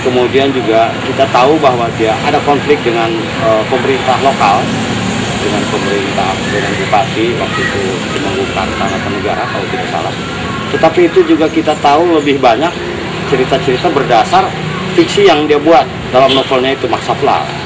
Kemudian juga kita tahu bahwa dia ada konflik dengan pemerintah lokal, dengan bupati waktu itu Temanggung Kartanegara kalau tidak salah. Tetapi itu juga kita tahu lebih banyak cerita-cerita berdasar fiksi yang dia buat dalam novelnya itu Maksafla.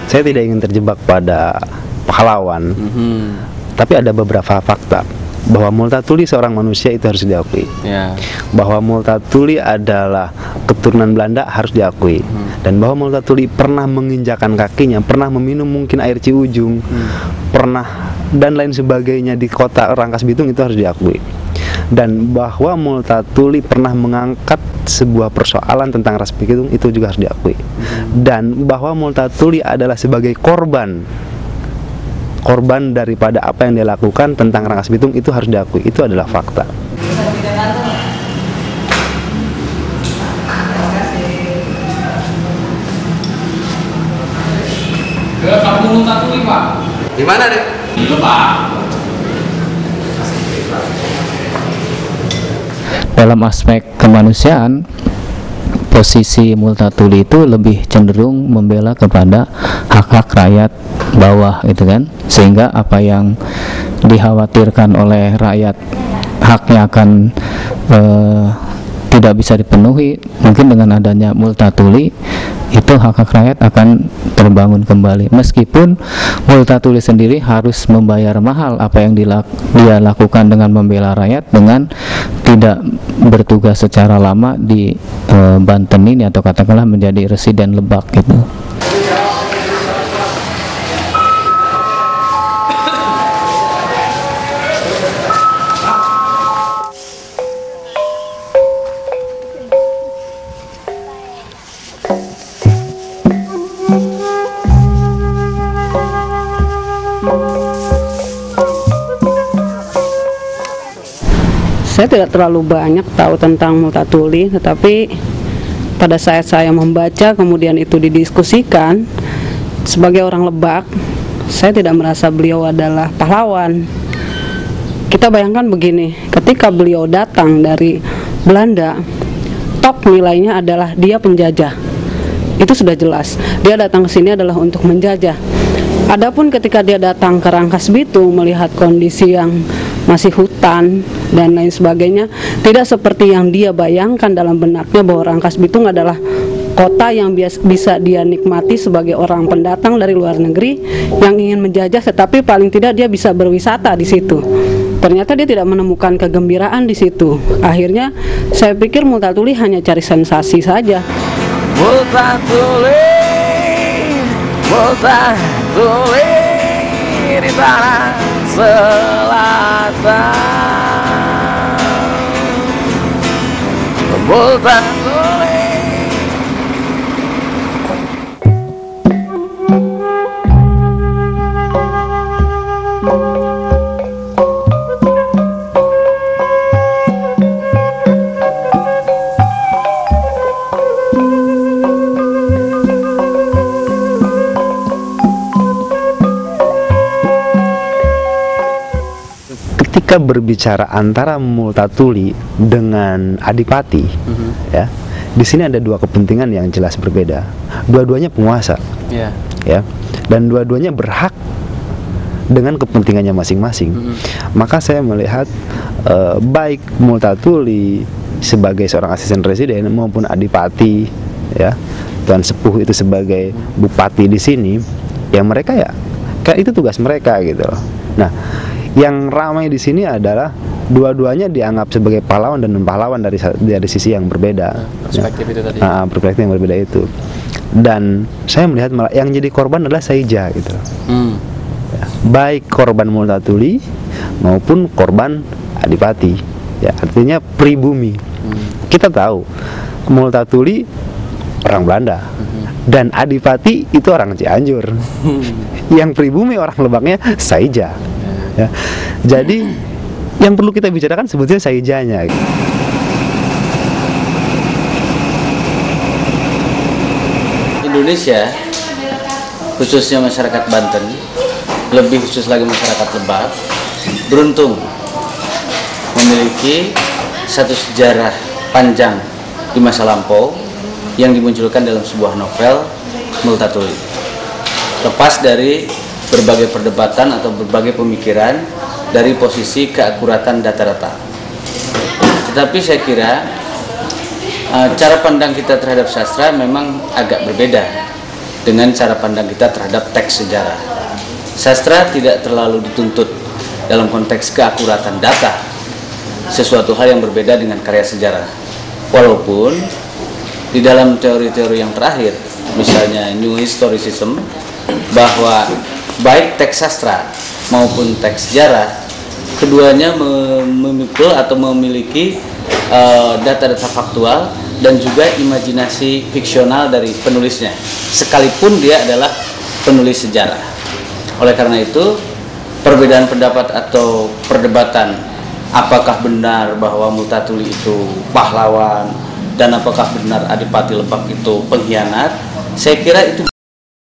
Saya tidak ingin terjebak pada pahlawan, tapi ada beberapa fakta bahwa Multatuli seorang manusia itu harus diakui. Bahwa Multatuli adalah keturunan Belanda harus diakui. Dan bahwa Multatuli pernah menginjakan kakinya, pernah meminum mungkin air Ciujung, pernah dan lain sebagainya di kota Rangkas Bitung itu harus diakui. Dan bahwa Multatuli pernah mengangkat sebuah persoalan tentang ras Bitung itu juga harus diakui. Dan bahwa Multatuli adalah sebagai korban daripada apa yang dia lakukan tentang Rangkas Bitung itu harus diakui. Itu adalah fakta. Ke kampung Multatuli, Pak. Di mana, Dek? Itu, Pak. Dalam aspek kemanusiaan, posisi Multatuli itu lebih cenderung membela kepada hak-hak rakyat bawah, gitu kan, sehingga apa yang dikhawatirkan oleh rakyat haknya akan tidak bisa dipenuhi, mungkin dengan adanya Multatuli itu hak-hak rakyat akan terbangun kembali. Meskipun Multatuli sendiri harus membayar mahal apa yang dia lakukan dengan membela rakyat, dengan tidak bertugas secara lama di Banten ini, atau katakanlah menjadi residen Lebak gitu. Saya tidak terlalu banyak tahu tentang Multatuli, tetapi pada saat saya membaca kemudian itu didiskusikan, sebagai orang Lebak, saya tidak merasa beliau adalah pahlawan. Kita bayangkan begini, ketika beliau datang dari Belanda, top nilainya adalah dia penjajah. Itu sudah jelas. Dia datang ke sini adalah untuk menjajah. Adapun ketika dia datang ke Rangkas Bitung melihat kondisi yang masih hutan dan lain sebagainya, tidak seperti yang dia bayangkan dalam benaknya bahwa Rangkas Bitung adalah kota yang bisa dia nikmati sebagai orang pendatang dari luar negeri yang ingin menjajah, tetapi paling tidak dia bisa berwisata di situ. Ternyata dia tidak menemukan kegembiraan di situ. Akhirnya saya pikir Multatuli hanya cari sensasi saja. Multatuli di tanah selatan. Multatuli. Ketika berbicara antara Multatuli dengan Adipati, ya, di sini ada dua kepentingan yang jelas berbeda. Dua-duanya penguasa, ya, dan dua-duanya berhak dengan kepentingannya masing-masing. Maka saya melihat baik Multatuli sebagai seorang asisten presiden maupun Adipati, ya, Tuan Sepuh itu sebagai bupati di sini, ya mereka ya kayak itu tugas mereka gitu loh. Nah, yang ramai di sini adalah dua-duanya dianggap sebagai pahlawan dan non-pahlawan dari sisi yang berbeda. Perspektif itu tadi. Perspektif yang berbeda itu. Dan saya melihat malah yang jadi korban adalah Saija gitu. Ya, baik korban Multatuli maupun korban Adipati. Ya, artinya pribumi. Kita tahu Multatuli orang Belanda. Dan Adipati itu orang Cianjur. Yang pribumi orang Lebaknya Saija. Ya. Jadi yang perlu kita bicarakan sebetulnya Saijanya. Indonesia, khususnya masyarakat Banten, lebih khusus lagi masyarakat Lebak, beruntung memiliki satu sejarah panjang di masa lampau yang dimunculkan dalam sebuah novel Multatuli. Lepas dari berbagai perdebatan atau berbagai pemikiran dari posisi keakuratan data-data. Tetapi saya kira cara pandang kita terhadap sastra memang agak berbeda dengan cara pandang kita terhadap teks sejarah. Sastra tidak terlalu dituntut dalam konteks keakuratan data, sesuatu hal yang berbeda dengan karya sejarah. Walaupun di dalam teori-teori yang terakhir, misalnya New Historicism, bahwa baik teks sastra maupun teks sejarah, keduanya memikul atau memiliki data-data faktual dan juga imajinasi fiksional dari penulisnya, sekalipun dia adalah penulis sejarah. Oleh karena itu, perbedaan pendapat atau perdebatan apakah benar bahwa Multatuli itu pahlawan dan apakah benar Adipati Lebak itu pengkhianat, saya kira itu